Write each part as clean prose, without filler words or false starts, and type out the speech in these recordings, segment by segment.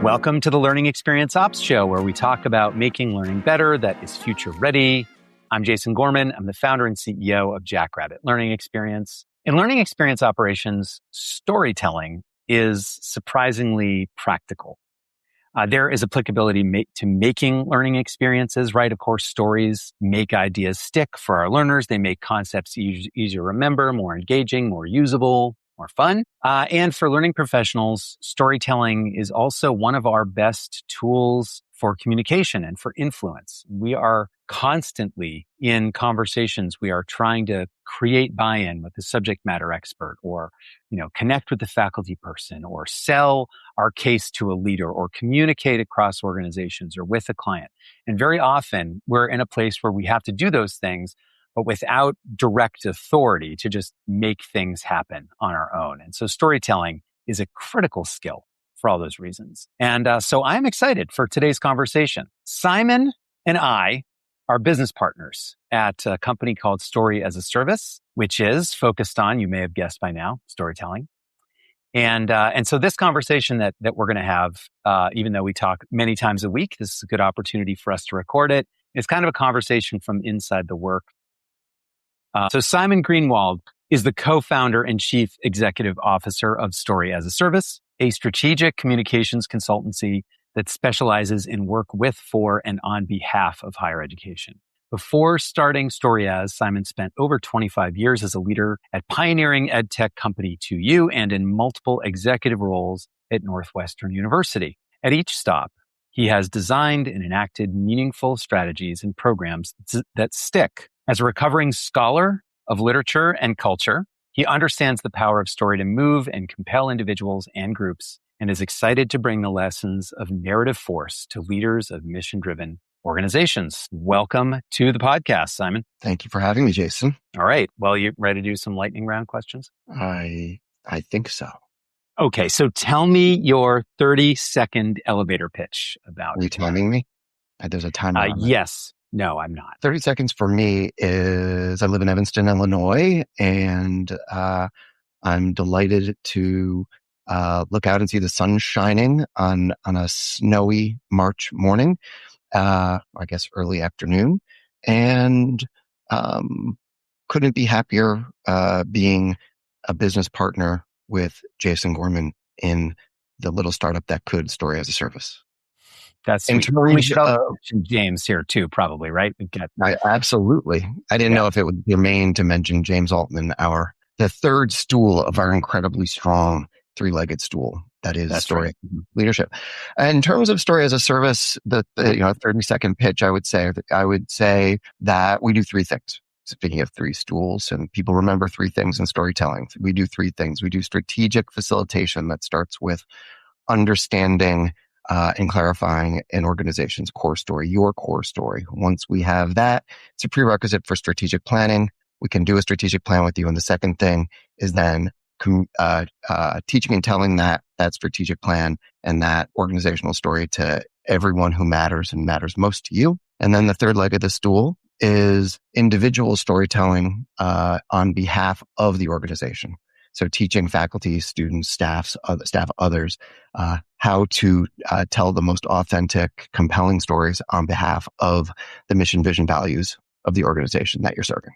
Welcome to the Learning Experience Ops Show, where we talk about making learning better that is future ready. I'm Jason Gorman. I'm the founder and CEO of Jackrabbit Learning Experience. In learning experience operations, storytelling is surprisingly practical. There is applicability to making learning experiences, right? Of course, stories make ideas stick for our learners. They make concepts easier to remember, more engaging, more usable, more fun. And for learning professionals, storytelling is also one of our best tools for communication and for influence. We are constantly in conversations. We are trying to create buy-in with the subject matter expert, or, connect with the faculty person, or sell our case to a leader, or communicate across organizations or with a client. And very often we're in a place where we have to do those things, but without direct authority to just make things happen on our own. And so storytelling is a critical skill for all those reasons. And so I'm excited for today's conversation. Simon and I are business partners at a company called Story as a Service, which is focused on, you may have guessed by now, storytelling. And so this conversation that we're going to have, even though we talk many times a week, this is a good opportunity for us to record it. It's kind of a conversation from inside the work. So Simon Greenwold is the co-founder and chief executive officer of Story as a Service, a strategic communications consultancy that specializes in work with, for, and on behalf of higher education. Before starting Story As, Simon spent over 25 years as a leader at pioneering EdTech company 2U and in multiple executive roles at Northwestern University. At each stop, he has designed and enacted meaningful strategies and programs that stick. As a recovering scholar of literature and culture, he understands the power of story to move and compel individuals and groups, and is excited to bring the lessons of narrative force to leaders of mission-driven organizations. Welcome to the podcast, Simon. Thank you for having me, Jason. All right. Well, you ready to do some lightning round questions? I think so. Okay. So tell me your 30-second elevator pitch about... Are you timing me? There's a timer. Yes. No, I'm not. 30 seconds for me is I live in Evanston, Illinois, and I'm delighted to look out and see the sun shining on a snowy March morning, I guess early afternoon, and couldn't be happier being a business partner with Jason Gorman in the little startup that could Story as a Service. That's sweet. We should also mention James here too, probably, right? Absolutely. I didn't know if it would be germane to mention James Altman, the third stool of our incredibly strong three-legged stool that is Story leadership. In terms of Story as a Service, the 30-second pitch, I would say that we do three things. Speaking of three stools, and people remember three things in storytelling. We do three things. We do strategic facilitation that starts with understanding and clarifying an organization's core story, your core story. Once we have that, it's a prerequisite for strategic planning. We can do a strategic plan with you. And the second thing is then teaching and telling that strategic plan and that organizational story to everyone who matters and matters most to you. And then the third leg of the stool is individual storytelling on behalf of the organization. So teaching faculty, students, staff, others, how to tell the most authentic, compelling stories on behalf of the mission, vision, values of the organization that you're serving.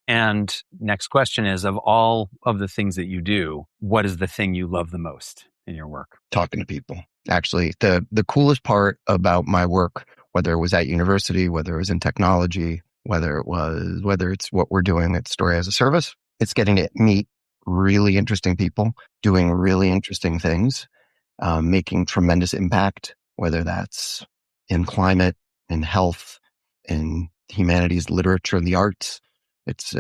And next question is, of all of the things that you do, what is the thing you love the most in your work? Talking to people. Actually, the coolest part about my work, whether it was at university, whether it was in technology, whether it's what we're doing at Story as a Service, it's getting to meet really interesting people, doing really interesting things, making tremendous impact, whether that's in climate, in health, in humanities, literature, and the arts. It's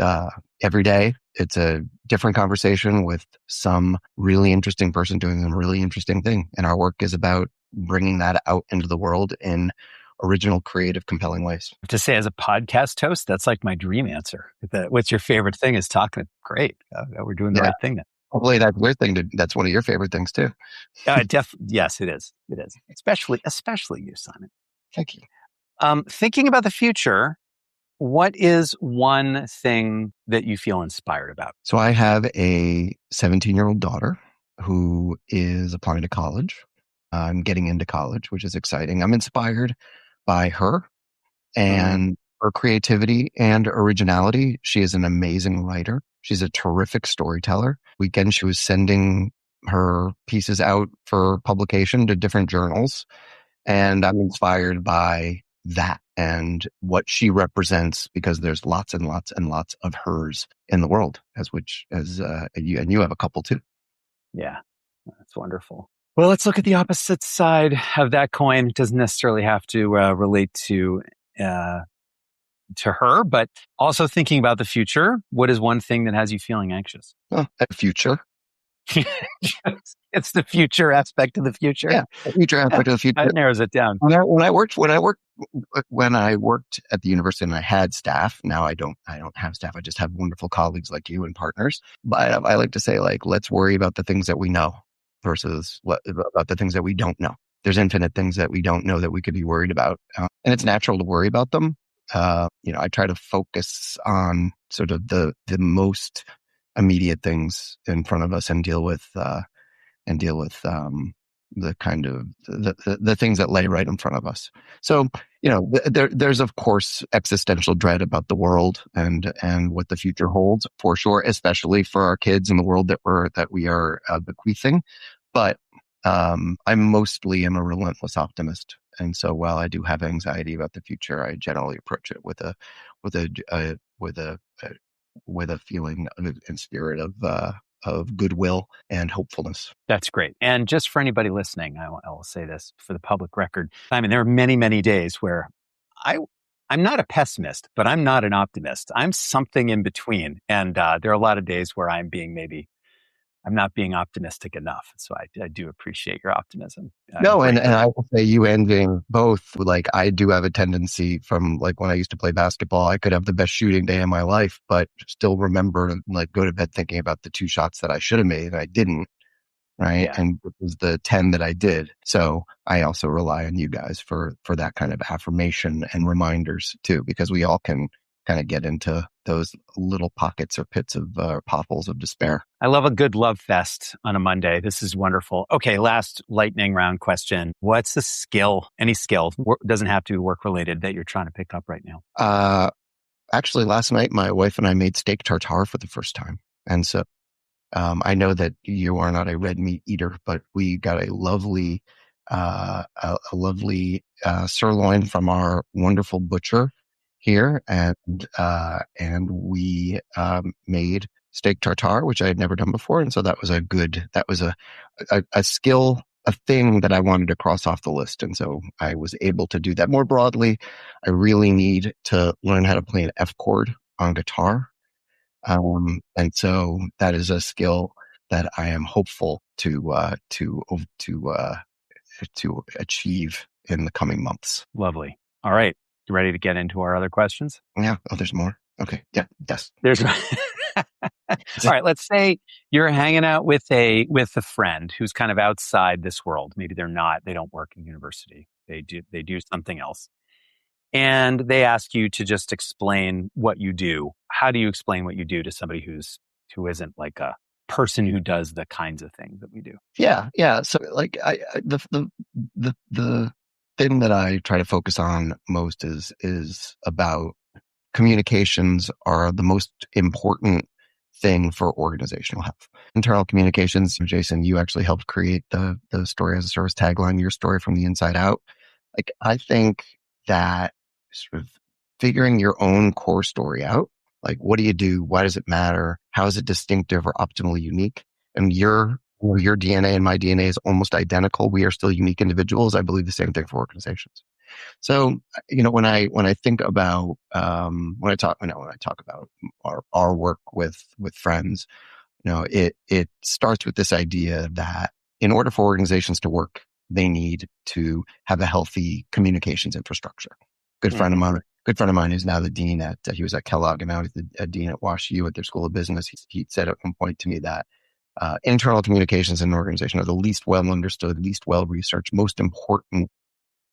every day. It's a different conversation with some really interesting person doing a really interesting thing. And our work is about bringing that out into the world in original, creative, compelling ways. To say, as a podcast host, that's like my dream answer. What's your favorite thing is talking. Great. We're doing the right thing then. Hopefully that's weird thing. That's one of your favorite things too. Yes, it is. It is. Especially you, Simon. Thank you. Thinking about the future, what is one thing that you feel inspired about? So I have a 17-year-old daughter who is applying to college. I'm getting into college, which is exciting. I'm inspired by her and her creativity and originality. She is an amazing writer. She's a terrific storyteller. Weekend, she was sending her pieces out for publication to different journals. And I'm inspired by that and what she represents, because there's lots and lots and lots of hers in the world, you have a couple too. Yeah, that's wonderful. Well, let's look at the opposite side of that coin. It doesn't necessarily have to relate to her, but also thinking about the future. What is one thing that has you feeling anxious? The future. It's the future aspect of the future. Yeah, the future aspect of the future. That narrows it down. When I worked at the university and I had staff. Now I don't have staff. I just have wonderful colleagues like you and partners. But I like to say, like, let's worry about the things that we know versus about the things that we don't know. There's infinite things that we don't know that we could be worried about, and it's natural to worry about them. I try to focus on sort of the most immediate things in front of us and deal with the kind of the things that lay right in front of us. So, there's of course existential dread about the world and what the future holds, for sure, especially for our kids and the world that we are bequeathing. But I mostly am a relentless optimist, and so while I do have anxiety about the future, I generally approach it with a feeling and spirit of goodwill and hopefulness. That's great. And just for anybody listening, I will say this for the public record. I mean, there are many, many days where I'm not a pessimist, but I'm not an optimist. I'm something in between. And there are a lot of days where I'm not being optimistic enough. So I do appreciate your optimism. No, and I will say you and Ving both, like, I do have a tendency from, like, when I used to play basketball, I could have the best shooting day of my life, but still remember, like, go to bed thinking about the 2 shots that I should have made and I didn't. Right. Yeah. And it was the 10 that I did. So I also rely on you guys for that kind of affirmation and reminders too, because we all can kind of get into those little pockets or pits of potholes of despair. I love a good love fest on a Monday. This is wonderful. Okay, last lightning round question. What's the skill, any skill, doesn't have to be work related, that you're trying to pick up right now? Actually, last night, my wife and I made steak tartare for the first time. And so I know that you are not a red meat eater, but we got a lovely sirloin from our wonderful butcher here, and we made steak tartare, which I had never done before, and so that was a skill, a thing that I wanted to cross off the list, and so I was able to do that. More broadly, I really need to learn how to play an F chord on guitar, and so that is a skill that I am hopeful to achieve in the coming months. Lovely. All right. You ready to get into our other questions? Yeah. Oh, there's more. Okay. Yeah. Yes. There's. All right. Let's say you're hanging out with a friend who's kind of outside this world. Maybe they don't work in university. They do something else. And they ask you to just explain what you do. How do you explain what you do to somebody who isn't like a person who does the kinds of things that we do? Yeah. Yeah. So like the thing that I try to focus on most is about communications are the most important thing for organizational health. Internal communications, Jason, you actually helped create the story as a service tagline, your story from the inside out. Like, I think that sort of figuring your own core story out, like, what do you do? Why does it matter? How is it distinctive or optimally unique? And your DNA and my DNA is almost identical. We are still unique individuals. I believe the same thing for organizations. So, when I think about, when I talk about our work with friends, it starts with this idea that in order for organizations to work, they need to have a healthy communications infrastructure. Good friend of mine is now the dean he was at Kellogg, and now he's the dean at WashU at their School of Business. He said at one point to me that internal communications in an organization are the least well understood, least well researched, most important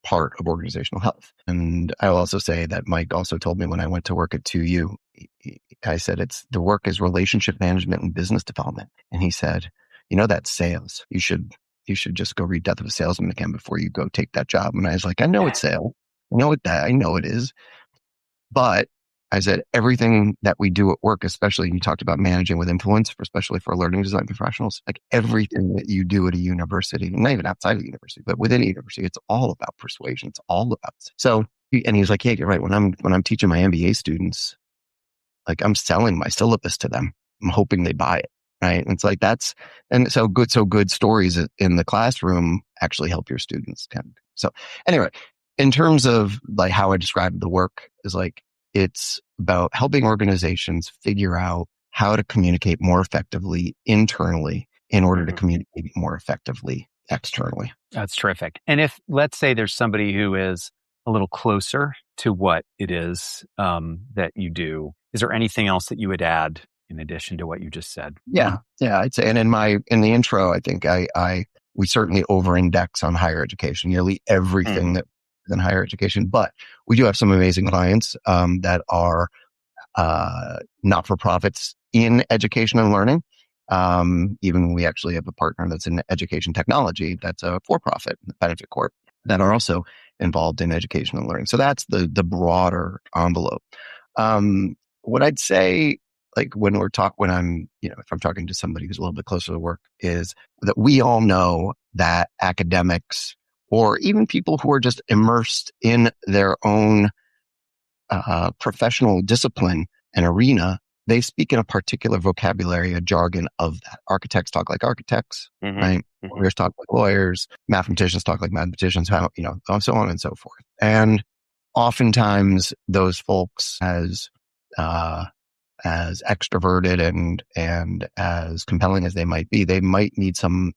part of organizational health. And I will also say that Mike also told me when I went to work at 2U, I said, the work is relationship management and business development. And he said, that's sales. You should you should just go read Death of a Salesman again before you go take that job. And I was like, I know it's sales. I know it is. But I said, everything that we do at work, especially, you talked about managing with influence, especially for learning design professionals, like everything that you do at a university, not even outside of the university, but within a university, it's all about persuasion. It's all about, so, and he's like, yeah, you're right. When I'm teaching my MBA students, like I'm selling my syllabus to them. I'm hoping they buy it. Right. And it's like, so good stories in the classroom actually help your students. So anyway, in terms of like how I describe the work is like, it's about helping organizations figure out how to communicate more effectively internally in order to communicate more effectively externally. That's terrific. And if, let's say there's somebody who is a little closer to what it is that you do, is there anything else that you would add in addition to what you just said? Yeah, I'd say. And in the intro, I think we certainly over-index on higher education, nearly everything that in higher education, but we do have some amazing clients that are not-for-profits in education and learning. Even we actually have a partner that's in education technology that's a for-profit, Benefit Corp, that are also involved in education and learning. So that's the broader envelope. What I'd say, like if I'm talking to somebody who's a little bit closer to work, is that we all know that academics or even people who are just immersed in their own professional discipline and arena, they speak in a particular vocabulary, a jargon of that. Architects talk like architects, right? Lawyers talk like lawyers, mathematicians talk like mathematicians, so on and so forth. And oftentimes those folks, as extroverted and as compelling as they might be, they might need some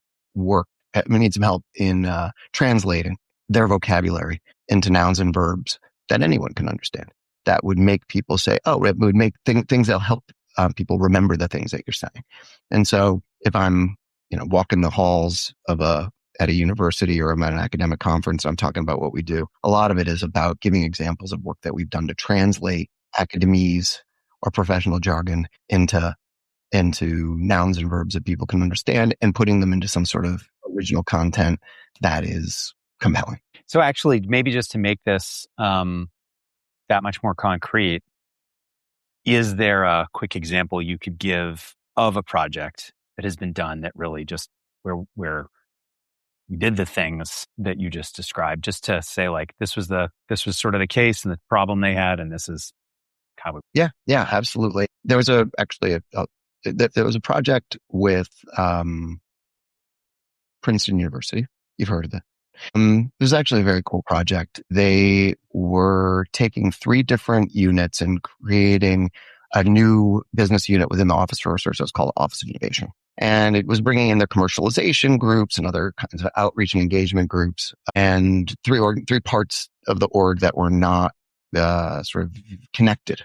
help in translating their vocabulary into nouns and verbs that anyone can understand. That would make people say, it would make things that'll help people remember the things that you're saying. And so if I'm, walking the halls at a university or I'm at an academic conference, I'm talking about what we do. A lot of it is about giving examples of work that we've done to translate academese or professional jargon into nouns and verbs that people can understand and putting them into some sort of original content that is compelling. So actually, maybe just to make this that much more concrete, is there a quick example you could give of a project that has been done that really just where you did the things that you just described, just to say like, this was sort of the case and the problem they had, and this is how it... Yeah, absolutely. There was there was a project with Princeton University. You've heard of it. It was actually a very cool project. They were taking 3 different units and creating a new business unit within the Office for Research. So it's called Office of Innovation. And it was bringing in their commercialization groups and other kinds of outreach and engagement groups, and 3 parts of the org that were not sort of connected,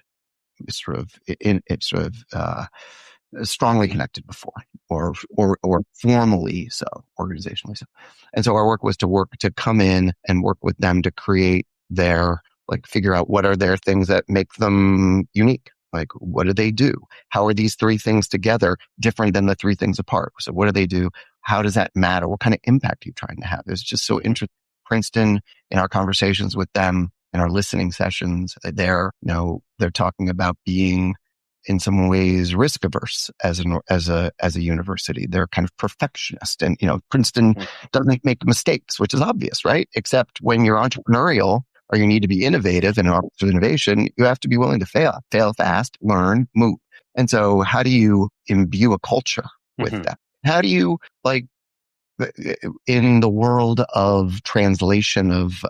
strongly connected before, or formally so, organizationally so. And so our work was to come in and work with them to create figure out what are their things that make them unique. Like, what do they do? How are these 3 things together different than the 3 things apart? So what do they do? How does that matter? What kind of impact are you trying to have? It's just so interesting. Princeton, in our conversations with them, in our listening sessions, they're talking about being in some ways risk averse as a university. They're kind of perfectionist, and Princeton doesn't make mistakes, which is obvious, right? Except when you're entrepreneurial or you need to be innovative in an office of innovation, you have to be willing to fail fast, learn, move. And so how do you imbue a culture with that? How do you, in the world of translation of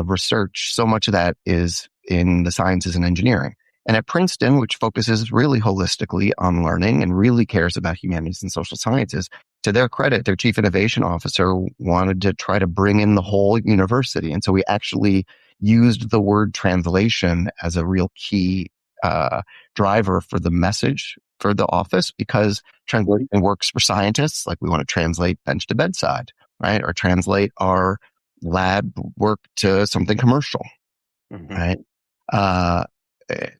research, so much of that is in the sciences and engineering. And at Princeton, which focuses really holistically on learning and really cares about humanities and social sciences, to their credit, their chief innovation officer wanted to try to bring in the whole university. And so we actually used the word translation as a real key driver for the message for the office, because translation works for scientists. Like, we want to translate bench to bedside, right? Or translate our lab work to something commercial, right?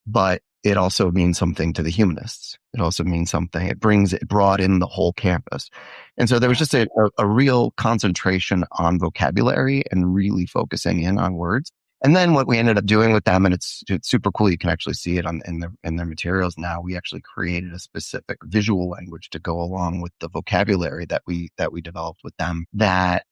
But it also means something to the humanists. It also means something. It brought in the whole campus. And so there was just a real concentration on vocabulary and really focusing in on words. And then what we ended up doing with them, and it's super cool. You can actually see it in their materials now. We actually created a specific visual language to go along with the vocabulary that we developed with them that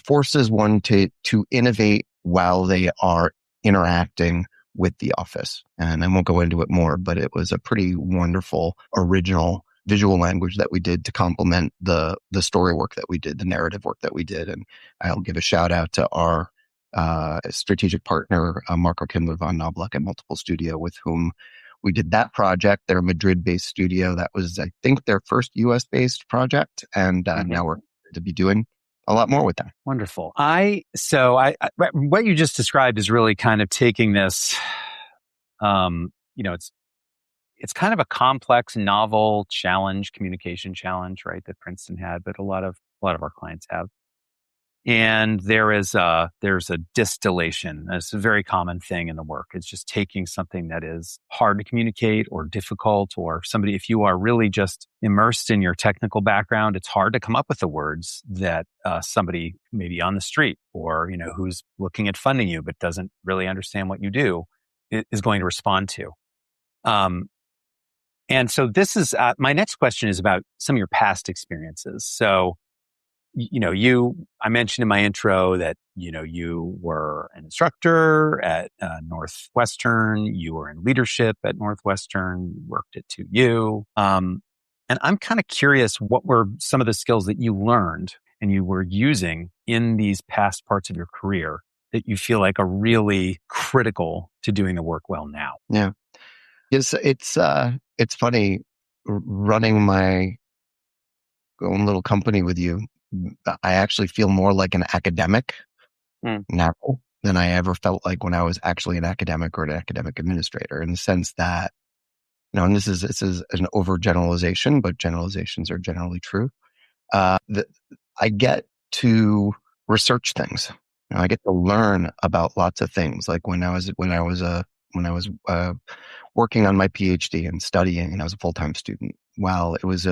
forces one to innovate while they are interacting with the office. And I won't go into it more, but it was a pretty wonderful original visual language that we did to complement the story work that we did, the narrative work that we did. And I'll give a shout out to our strategic partner, Marco Kindler von Noblock at Multiple Studio, with whom we did that project. They're a Madrid-based studio. That was, I think, their first US-based project. And now we're to be doing a lot more with them. Wonderful. What you just described is really kind of taking this, it's kind of a complex, novel challenge, communication challenge, right? That Princeton had, but a lot of our clients have. And there's a distillation. It's a very common thing in the work. It's just taking something that is hard to communicate or difficult, or somebody, if you are really just immersed in your technical background, it's hard to come up with the words that somebody maybe on the street or, who's looking at funding you but doesn't really understand what you do is going to respond to. And so this is, my next question is about some of your past experiences. So, I mentioned in my intro that, you were an instructor at Northwestern, you were in leadership at Northwestern, worked at 2U. And I'm kind of curious, what were some of the skills that you learned and you were using in these past parts of your career that you feel like are really critical to doing the work well now? Yeah. It's funny running my own little company with you. I actually feel more like an academic now than I ever felt like when I was actually an academic or an academic administrator, in the sense that, and this is an overgeneralization, but generalizations are generally true. I get to research things. I get to learn about lots of things. Like when I was working on my PhD and studying, and I was a full-time student. Well, it was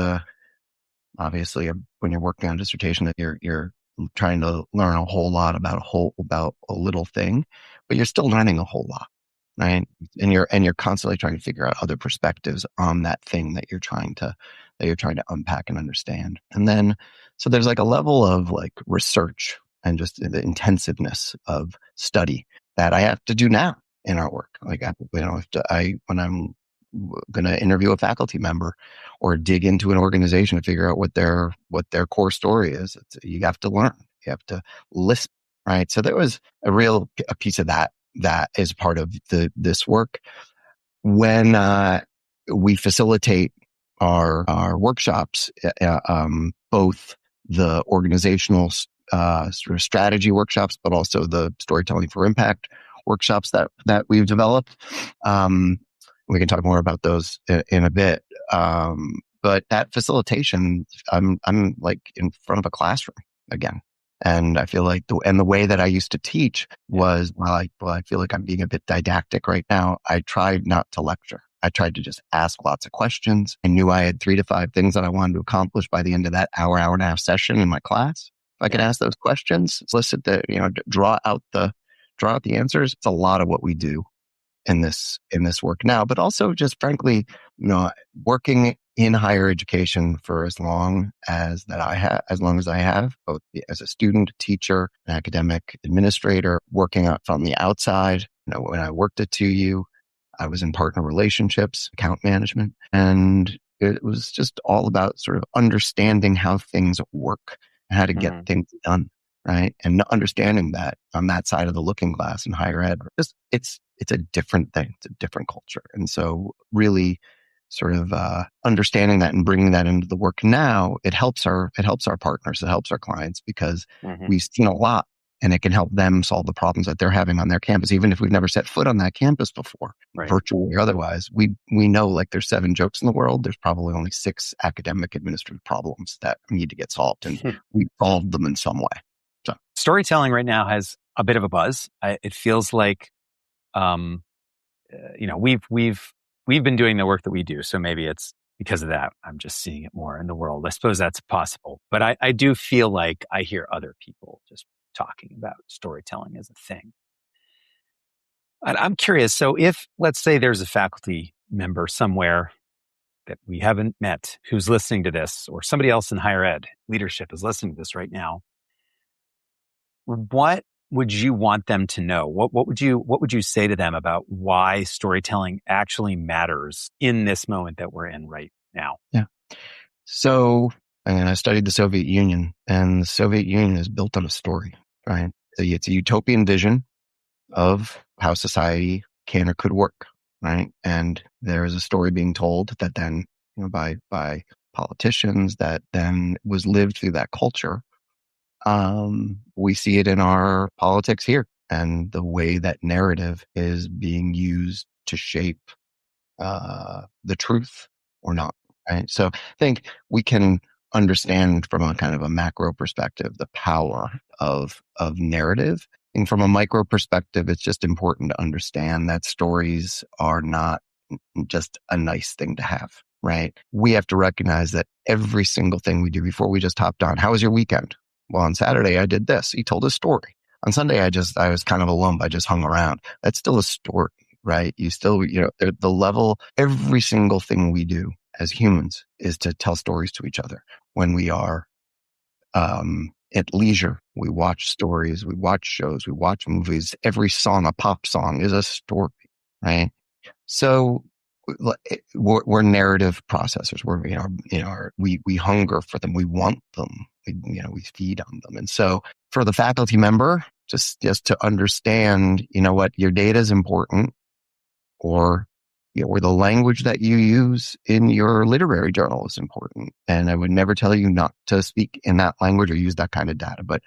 obviously when you're working on a dissertation, that you're trying to learn a whole lot about a little thing, but you're still learning a whole lot, right? And you're constantly trying to figure out other perspectives on that thing that you're trying to unpack and understand. And then, so there's like a level of like research and just the intensiveness of study that I have to do now in our work. Like, when I'm going to interview a faculty member or dig into an organization to figure out what their core story is, you have to learn, you have to listen, right? So there was a piece of that is part of this work. When we facilitate our workshops, both the organizational sort of strategy workshops, but also the storytelling for impact workshops that we've developed. We can talk more about those in a bit. But that facilitation, I'm like in front of a classroom again. And I feel like the way that I used to teach was, I feel like I'm being a bit didactic right now. I tried not to lecture. I tried to just ask lots of questions. I knew I had 3 to 5 things that I wanted to accomplish by the end of that hour and a half session in my class. If I could ask those questions, solicit draw out the answers. It's a lot of what we do in this work now, but also just frankly, working in higher education for as long as I have, both as a student, teacher, an academic administrator, working out from the outside. When I worked at 2U, I was in partner relationships, account management, and it was just all about sort of understanding how things work and how to get things done, right? And understanding that on that side of the looking glass in higher ed, it's a different thing. It's a different culture. And so really sort of understanding that and bringing that into the work now, it helps our partners, it helps our clients, because we've seen a lot, and it can help them solve the problems that they're having on their campus. Even if we've never set foot on that campus before, virtually or otherwise, we know, like, there's 7 jokes in the world. There's probably only 6 academic administrative problems that need to get solved, and we solved them in some way. So storytelling right now has a bit of a buzz. It feels like we've been doing the work that we do. So maybe it's because of that, I'm just seeing it more in the world. I suppose that's possible. But I do feel like I hear other people just talking about storytelling as a thing. And I'm curious. So if, let's say there's a faculty member somewhere that we haven't met who's listening to this, or somebody else in higher ed leadership is listening to this right now, what would you want them to know? What would you say to them about why storytelling actually matters in this moment that we're in right now? Yeah. So, I studied the Soviet Union, and the Soviet Union is built on a story, right? So it's a utopian vision of how society can or could work, right? And there is a story being told that then, by politicians, that then was lived through that culture. We see it in our politics here, and the way that narrative is being used to shape the truth or not, right? So I think we can understand from a kind of a macro perspective the power of narrative. And from a micro perspective, it's just important to understand that stories are not just a nice thing to have, right? We have to recognize that every single thing we do before we just hopped on. How was your weekend? Well, on Saturday, I did this. He told a story. On Sunday, I was kind of a lump. I just hung around. That's still a story, right? You still, the level, every single thing we do as humans is to tell stories to each other. When we are at leisure, we watch stories, we watch shows, we watch movies. Every song, a pop song, is a story, right? So we're narrative processors. We hunger for them. We want them. We feed on them. And so for the faculty member, just to understand, what your data is important, or the language that you use in your literary journal is important. And I would never tell you not to speak in that language or use that kind of data, but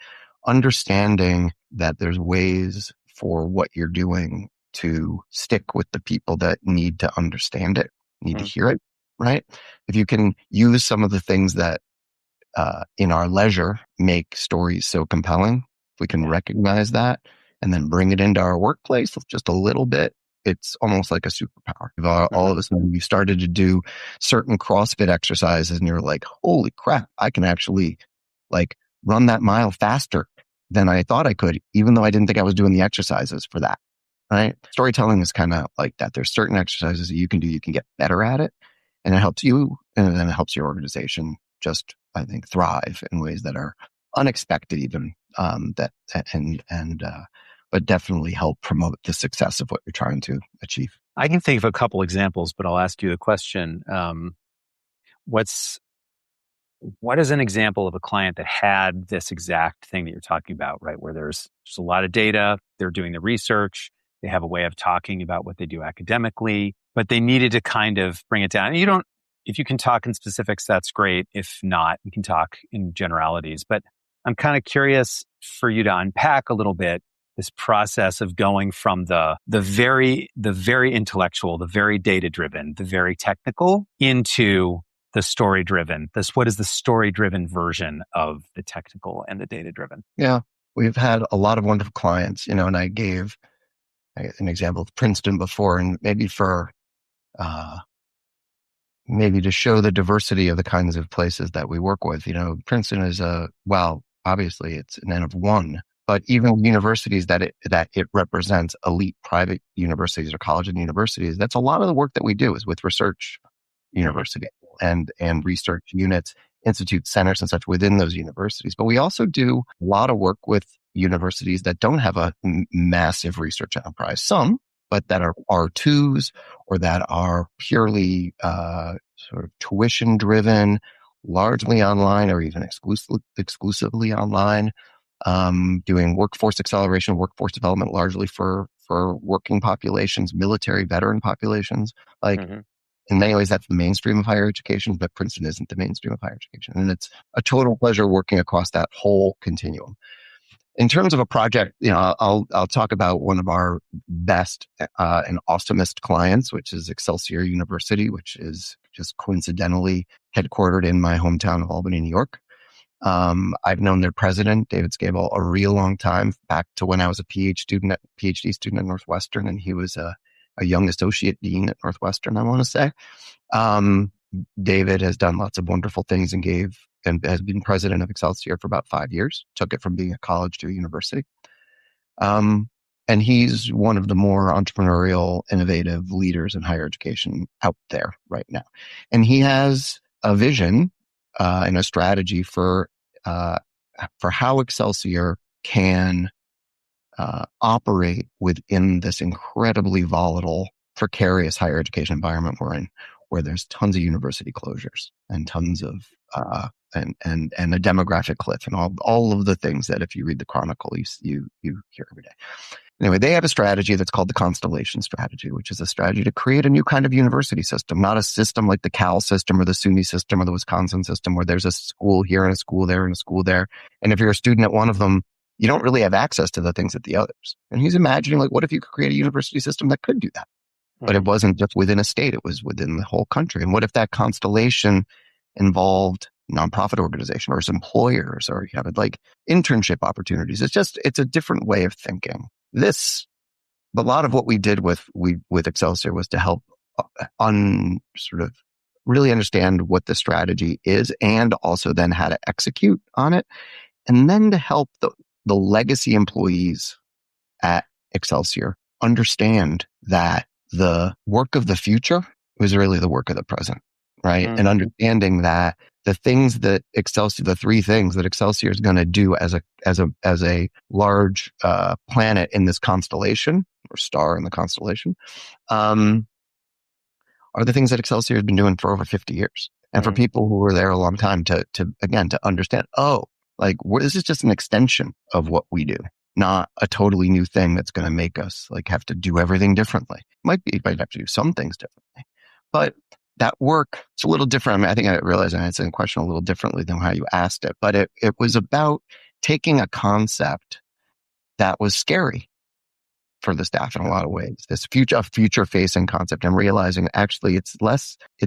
understanding that there's ways for what you're doing to stick with the people that need to understand it, need to hear it, right? If you can use some of the things that in our leisure make stories so compelling, if we can recognize that and then bring it into our workplace just a little bit, it's almost like a superpower. All of a sudden, you started to do certain CrossFit exercises, and you're like, "Holy crap! I can actually run that mile faster than I thought I could, even though I didn't think I was doing the exercises for that." Right? Storytelling is kind of like that. There's certain exercises that you can do. You can get better at it, and it helps you, and then it helps your organization just, I think, thrive in ways that are unexpected, even but definitely help promote the success of what you're trying to achieve. I can think of a couple examples, but I'll ask you the question. What is an example of a client that had this exact thing that you're talking about, right? Where there's just a lot of data, they're doing the research, they have a way of talking about what they do academically, but they needed to kind of bring it down. And if you can talk in specifics, that's great. If not, we can talk in generalities. But I'm kind of curious for you to unpack a little bit this process of going from the very intellectual, the very data-driven, the very technical into the story-driven. What is the story-driven version of the technical and the data-driven? Yeah, we've had a lot of wonderful clients, and I gave an example of Princeton before, and maybe to show the diversity of the kinds of places that we work with. Princeton is obviously it's an N of one. But even universities that it represents, elite private universities or college and universities, that's a lot of the work that we do is with research universities and research units, institute centers and such within those universities. But we also do a lot of work with universities that don't have a massive research enterprise, some, but that are R2s or that are purely sort of tuition driven, largely online or even exclusively online. Doing workforce acceleration, workforce development, largely for working populations, military veteran populations. In many ways, that's the mainstream of higher education, but Princeton isn't the mainstream of higher education. And it's a total pleasure working across that whole continuum. In terms of a project, I'll talk about one of our best and awesomest clients, which is Excelsior University, which is just coincidentally headquartered in my hometown of Albany, New York. I've known their president, David Scable, a real long time, back to when I was a PhD student at Northwestern, and he was a a young associate dean at Northwestern, I want to say. David has done lots of wonderful things and has been president of Excelsior for about 5 years, took it from being a college to a university. And he's one of the more entrepreneurial, innovative leaders in higher education out there right now. And he has a vision and a strategy for how Excelsior can operate within this incredibly volatile, precarious higher education environment we're in, where there's tons of university closures and tons of and a demographic cliff and all of the things that if you read the Chronicle you hear every day. Anyway, they have a strategy that's called the Constellation Strategy, which is a strategy to create a new kind of university system, not a system like the Cal system or the SUNY system or the Wisconsin system, where there's a school here and a school there and a school there. And if you're a student at one of them, you don't really have access to the things at the others. And he's imagining, like, what if you could create a university system that could do that? But it wasn't just within a state, it was within the whole country. And what if that constellation involved nonprofit organization or employers, or you have like internship opportunities? It's a different way of thinking. A lot of what we did with Excelsior was to help sort of really understand what the strategy is and also then how to execute on it. And then to help the legacy employees at Excelsior understand that the work of the future was really the work of the present, right? And understanding that the three things that Excelsior is going to do as a large planet in this constellation or star in the constellation, are the things that Excelsior has been doing for over 50 years. And for people who were there a long time to understand, this is just an extension of what we do, not a totally new thing that's going to make us like have to do everything differently. Might have to do some things differently, but that work, it's a little different. I mean, I think I realized I answered the question a little differently than how you asked it, but it was about taking a concept that was scary for the staff in a lot of ways, this future facing concept, and realizing actually it's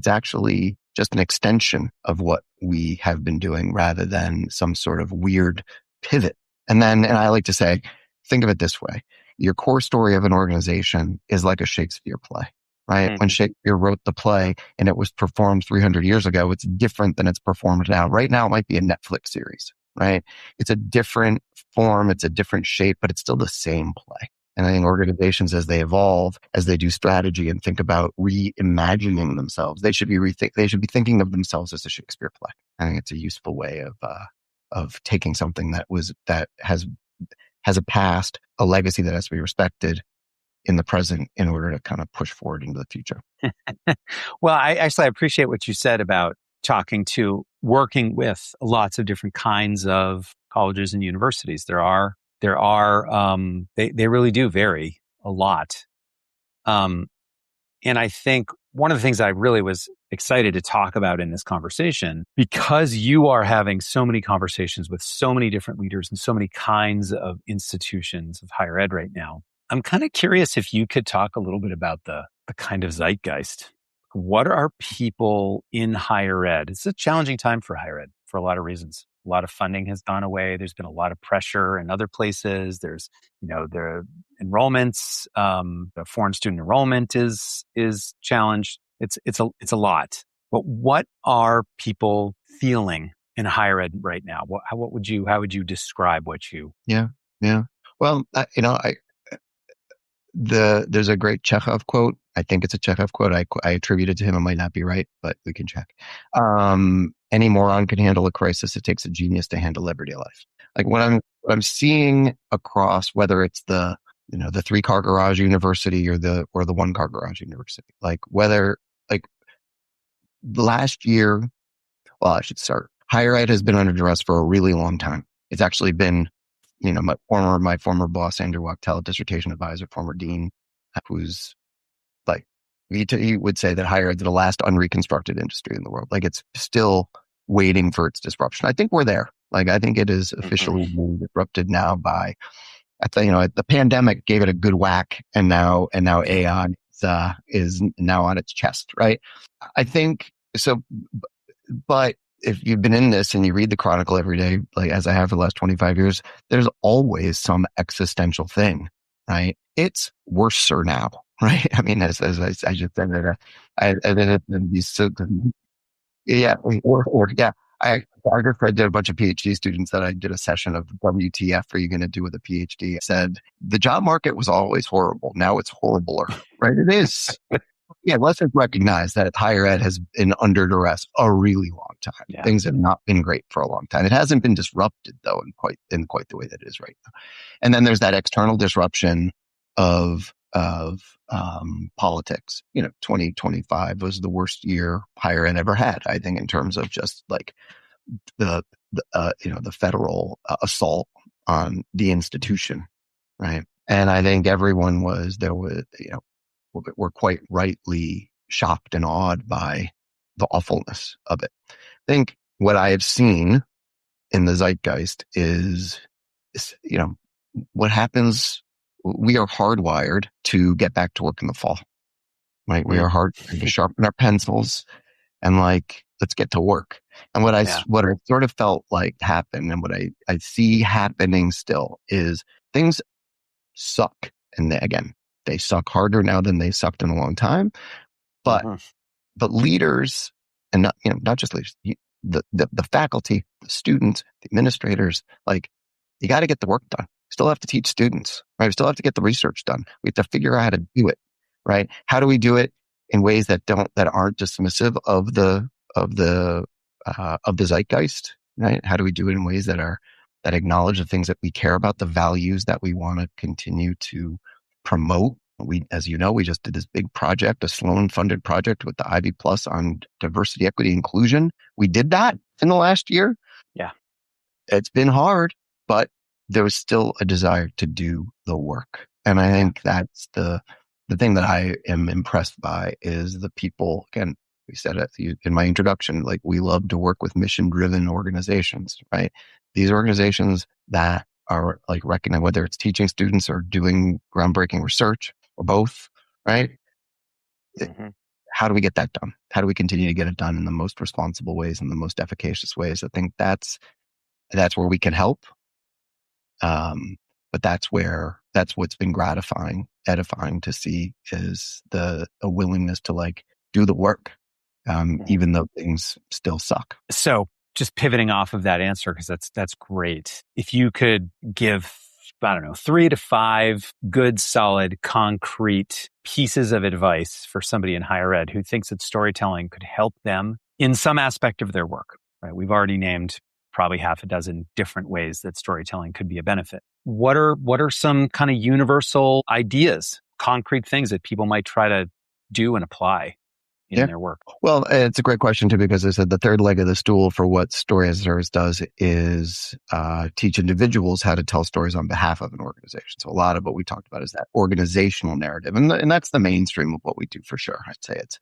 actually just an extension of what we have been doing rather than some sort of weird pivot. And I like to say, think of it this way. Your core story of an organization is like a Shakespeare play, right? When Shakespeare wrote the play and it was performed 300 years ago, it's different than it's performed now. Right now, it might be a Netflix series, right? It's a different form, it's a different shape, but it's still the same play. And I think organizations, as they evolve, as they do strategy and think about reimagining themselves, they should be thinking of themselves as a Shakespeare play. I think it's a useful way of taking something that has a past, a legacy that has to be respected in the present in order to kind of push forward into the future. Well, I appreciate what you said about working with lots of different kinds of colleges and universities. They really do vary a lot. And I think one of the things I really was excited to talk about in this conversation, because you are having so many conversations with so many different leaders and so many kinds of institutions of higher ed right now, I'm kind of curious if you could talk a little bit about the kind of zeitgeist. What are people in higher ed? It's a challenging time for higher ed for a lot of reasons. A lot of funding has gone away. There's been a lot of pressure in other places. There's, the enrollments, the foreign student enrollment is challenged. It's a lot. But what are people feeling in higher ed right now? How would you describe what you? Yeah. Well, there's a great Chekhov quote. I think it's a Chekhov quote. I attribute it to him. It might not be right, but we can check. Any moron can handle a crisis. It takes a genius to handle everyday life. Like what I'm seeing across, whether it's the 3-car garage university or the 1-car garage university, last year, well, I should start. Higher ed has been under duress for a really long time. It's actually been, my former boss, Andrew Wachtel, dissertation advisor, former dean, who's like, he would say that higher ed is the last unreconstructed industry in the world. Like it's still waiting for its disruption. I think we're there. Like I think it is officially being disrupted now by, the pandemic gave it a good whack, and now AI is now on its chest, right? I think so. But if you've been in this and you read the Chronicle every day, like as I have for the last 25 years, there's always some existential thing, right? It's worser now. right? I mean, as I just said that, I then it'd be so, yeah, yeah. I did a bunch of PhD students that I did a session of WTF are you going to do with a PhD? Said the job market was always horrible. Now it's horribler, right? It is. Yeah, let's just recognize that higher ed has been under duress a really long time. Yeah. Things have not been great for a long time. It hasn't been disrupted though in quite the way that it is right now. And then there's that external disruption of politics. 2025 was the worst year higher ed ever had, I think, in terms of just like the federal assault on the institution, right? And I think everyone were quite rightly shocked and awed by the awfulness of it. I think what I have seen in the zeitgeist is what happens. We are hardwired to get back to work in the fall, right? We are hardwired to sharpen our pencils and let's get to work. And what I sort of felt like happened and what I see happening still is things suck. And they suck harder now than they sucked in a long time. But leaders, and not just leaders, the faculty, the students, the administrators, you got to get the work done. We still have to teach students, right? We still have to get the research done. We have to figure out how to do it, right? How do we do it in ways that aren't dismissive of the zeitgeist, right? How do we do it in ways that acknowledge the things that we care about, the values that we want to continue to promote? As you know, we just did this big project, a Sloan-funded project with the Ivy Plus on diversity, equity, inclusion. We did that in the last year. Yeah. It's been hard, but there was still a desire to do the work. And I think that's the thing that I am impressed by is the people. Again, we said it in my introduction, we love to work with mission-driven organizations, right? These organizations that are recognized, whether it's teaching students or doing groundbreaking research or both, right? How do we get that done? How do we continue to get it done in the most responsible ways and the most efficacious ways? I think that's where we can help. But that's what's been edifying to see is a willingness to do the work, even though things still suck. So just pivoting off of that answer, because that's great. If you could give, 3 to 5 good, solid, concrete pieces of advice for somebody in higher ed who thinks that storytelling could help them in some aspect of their work, right? We've already named probably half a dozen different ways that storytelling could be a benefit. What are some kind of universal ideas, concrete things that people might try to do and apply in their work? Well, it's a great question too, because I said the third leg of the stool for what Story as a Service does is teach individuals how to tell stories on behalf of an organization. So a lot of what we talked about is that organizational narrative, and that's the mainstream of what we do for sure. I'd say it's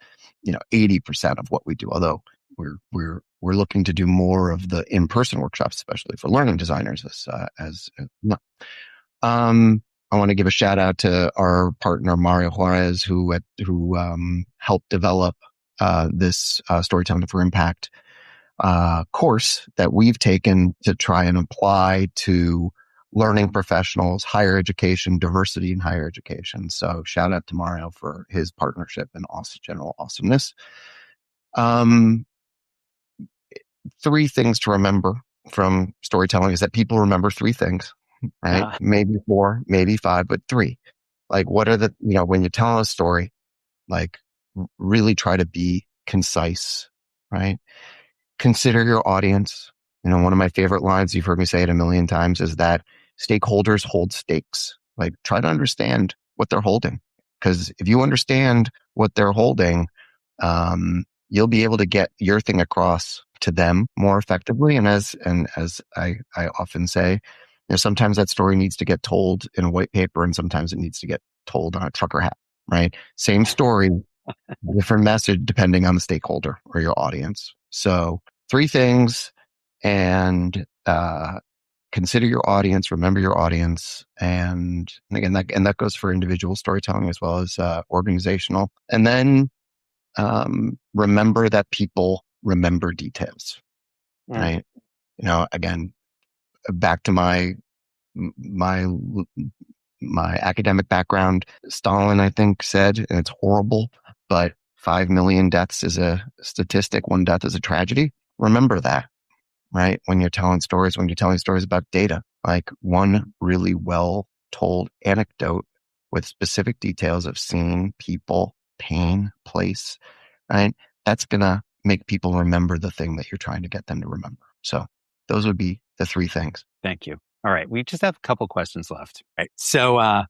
80% of what we do, although we're looking to do more of the in-person workshops, especially for learning designers. I want to give a shout out to our partner Mario Juarez, who helped develop this Storytelling for Impact course that we've taken to try and apply to learning professionals, higher education, diversity in higher education. So shout out to Mario for his partnership and also general awesomeness. 3 things to remember from storytelling is that people remember 3 things, right? Maybe 4, maybe 5, but 3. What are when you tell a story, really try to be concise, right? Consider your audience. One of my favorite lines, you've heard me say it a million times, is that stakeholders hold stakes. Try to understand what they're holding. Because if you understand what they're holding, you'll be able to get your thing across to them more effectively. And as I often say, sometimes that story needs to get told in a white paper, and sometimes it needs to get told on a trucker hat, right? Same story, different message depending on the stakeholder or your audience. So 3 things, and consider your audience, remember your audience, and again, that goes for individual storytelling as well as organizational. And then remember that people remember details, right? Again, back to my my academic background. Stalin, I think, said, and it's horrible, but 5 million deaths is a statistic. One death is a tragedy. Remember that, right? When you're telling stories about data, like one really well told anecdote with specific details of seeing people, pain, place, right? That's going to make people remember the thing that you're trying to get them to remember. So those would be the three things. Thank you. All right. We just have a couple questions left. Right. So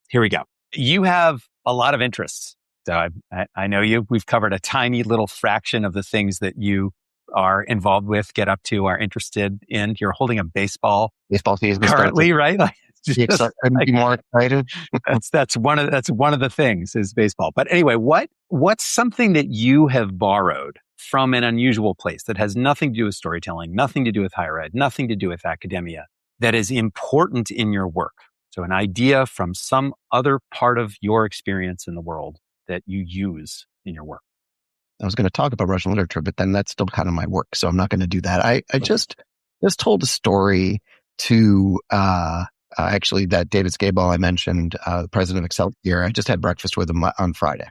here we go. You have a lot of interests. So I know you. We've covered a tiny little fraction of the things that you are involved with, get up to, are interested in. You're holding a baseball season currently, right? Like, couldn't be more excited. that's one of the things is baseball. But anyway, what's something that you have borrowed from an unusual place that has nothing to do with storytelling, nothing to do with higher ed, nothing to do with academia, that is important in your work? So an idea from some other part of your experience in the world that you use in your work. I was going to talk about Russian literature, but then that's still kind of my work, so I'm not going to do that. I just told a story to actually that David Scaball I mentioned, the president of Excelsior. I just had breakfast with him on Friday.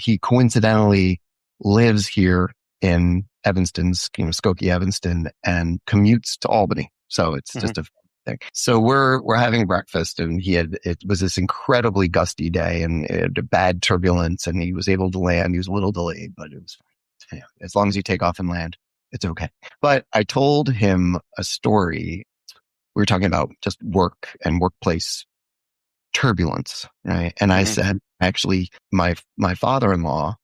He coincidentally lives here in Evanston, Skokie, Evanston, and commutes to Albany. So it's just a thing. So we're having breakfast, and it was this incredibly gusty day, and it had bad turbulence, and he was able to land. He was a little delayed, but it was fine. Yeah, as long as you take off and land, it's okay. But I told him a story. We were talking about just work and workplace turbulence, right? And I said, actually, my father-in-law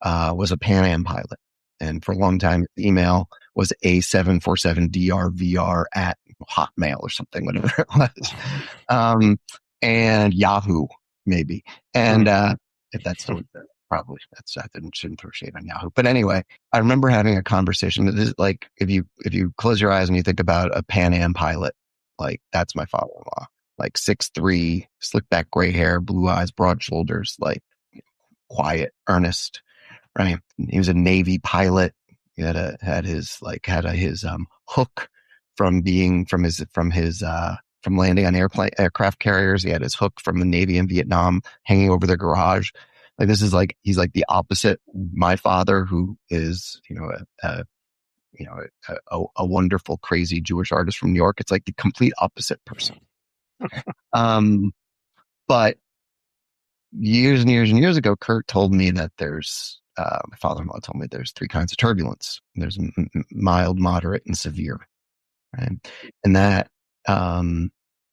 was a Pan Am pilot. And for a long time, the email was A747DRVR at Hotmail or something, whatever it was. And Yahoo, maybe. And if that's still there, probably. I shouldn't throw shade on Yahoo. But anyway, I remember having a conversation. This is like, if you close your eyes and you think about a Pan Am pilot, like that's my father-in-law. Like 6'3", slick back gray hair, blue eyes, broad shoulders, like quiet, earnest. Right. He was a Navy pilot. He had his hook from landing on aircraft carriers. He had his hook from the Navy in Vietnam hanging over their garage. Like this is like, he's like the opposite. My father, who is, a wonderful, crazy Jewish artist from New York. It's like the complete opposite person. But years and years and years ago, Kurt told me that my father-in-law told me there's three kinds of turbulence. There's mild, moderate, and severe. Right? And that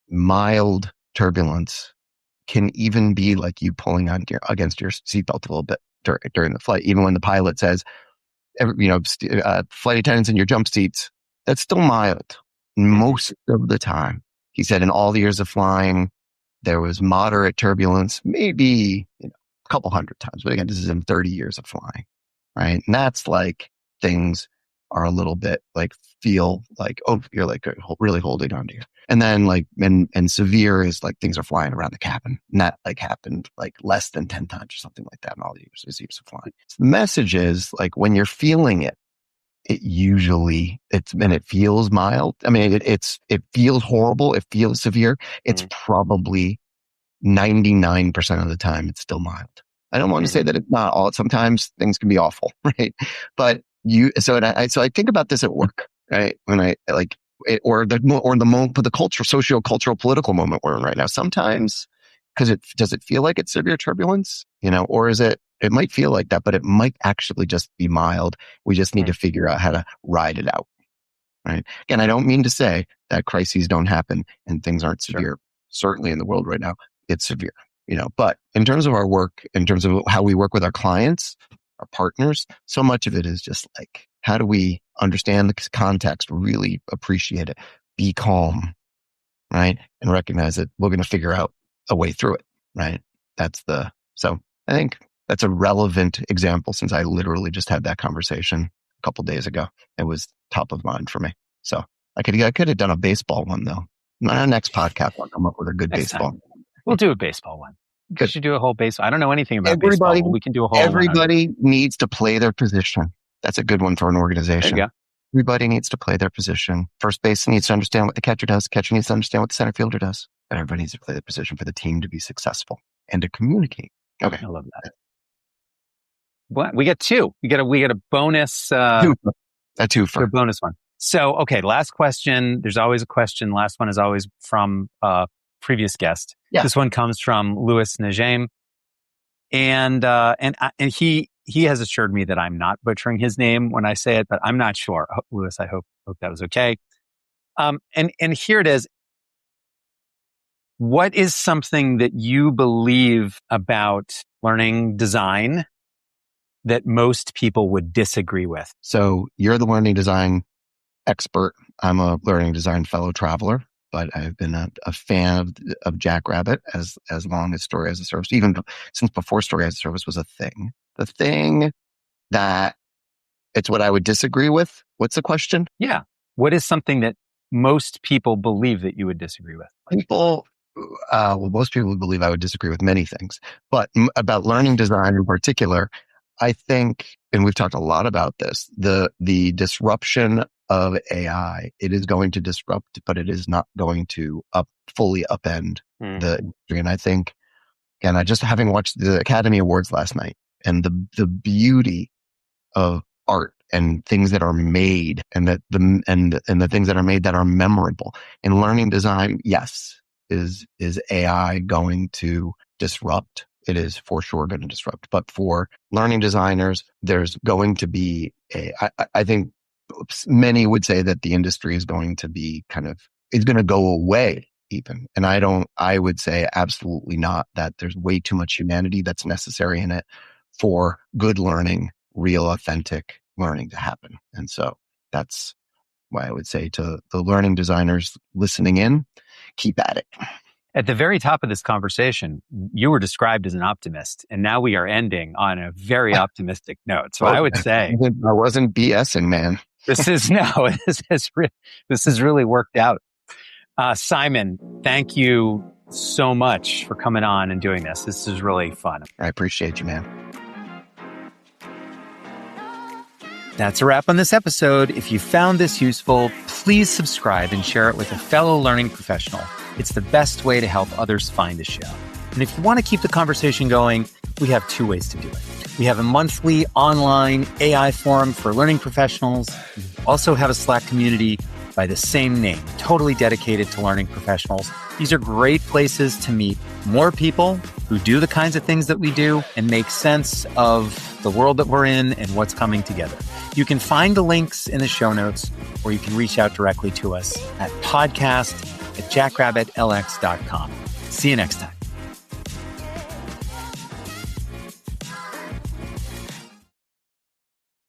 mild turbulence can even be like you pulling on against your seatbelt a little bit during the flight. Even when the pilot says, flight attendants in your jump seats, that's still mild most of the time. He said in all the years of flying, there was moderate turbulence, maybe a couple hundred times. But again, this is in 30 years of flying, right? And that's like things are a little bit like feel like, oh, you're like really holding on to you. And then like, and severe is like things are flying around the cabin. And that like happened like less than 10 times or something like that in all the years of flying. So the message is like when you're feeling it, it feels mild. I mean, it feels horrible. It feels severe. It's probably 99% of the time it's still mild. I don't want to say that it's not all. Sometimes things can be awful, right? But so I think about this at work, right? When I like it, or the moment, the cultural, socio-cultural, political moment we're in right now. Sometimes, because does it feel like it's severe turbulence, or is it might feel like that, but it might actually just be mild. We just need to figure out how to ride it out, right? Again, I don't mean to say that crises don't happen and things aren't severe. Sure. Certainly in the world right now, it's severe, but in terms of our work, in terms of how we work with our clients, our partners, so much of it is just like, how do we understand the context, really appreciate it, be calm, right? And recognize that we're going to figure out a way through it, right? So I think that's a relevant example since I literally just had that conversation a couple days ago. It was top of mind for me. So I could have done a baseball one though. Our next podcast, I'll come up with a good baseball. Time. We'll do a baseball one. We should do a whole baseball. I don't know anything about baseball. We can do a whole. Everybody needs to play their position. That's a good one for an organization. There you go. Everybody needs to play their position. First base needs to understand what the catcher does. Catcher needs to understand what the center fielder does. and everybody needs to play the position for the team to be successful and to communicate. Okay. I love that. What? We get two. We get a bonus. A twofer. A bonus one. So, okay, last question. There's always a question. Last one is always from previous guest. Yeah. This one comes from Louis Najem. And he has assured me that I'm not butchering his name when I say it, but I'm not sure. Louis, I hope that was okay. And here it is. What is something that you believe about learning design that most people would disagree with? So you're the learning design expert. I'm a learning design fellow traveler, but I've been a fan of Jackrabbit as long as Story as a Service, even since before Story as a Service was a thing. The thing that it's what I would disagree with. What's the question? Yeah. What is something that most people believe that you would disagree with? Most people believe I would disagree with many things, but about learning design in particular, I think, and we've talked a lot about this, the disruption of AI, it is going to disrupt, but it is not going to fully upend the industry. And I think, again, I just having watched the Academy Awards last night and the beauty of art and things that are made and the things that are made that are memorable in learning design, yes. Is AI going to disrupt? It is for sure going to disrupt. But for learning designers, there's going to be I think many would say that the industry is going to be it's going to go away even. And I would say absolutely not, that there's way too much humanity that's necessary in it for good learning, real, authentic learning to happen. And so that's why I would say to the learning designers listening in, keep at it. At the very top of this conversation, you were described as an optimist, and now we are ending on a very optimistic note. So I would say I wasn't BSing, man. This has really worked out. Simon, thank you so much for coming on and doing this. This is really fun. I appreciate you, man. That's a wrap on this episode. If you found this useful, please subscribe and share it with a fellow learning professional. It's the best way to help others find the show. And if you want to keep the conversation going, we have two ways to do it. We have a monthly online AI forum for learning professionals. We also have a Slack community by the same name, totally dedicated to learning professionals. These are great places to meet more people who do the kinds of things that we do and make sense of the world that we're in and what's coming together. You can find the links in the show notes, or you can reach out directly to us at podcast@jackrabbitlx.com. See you next time.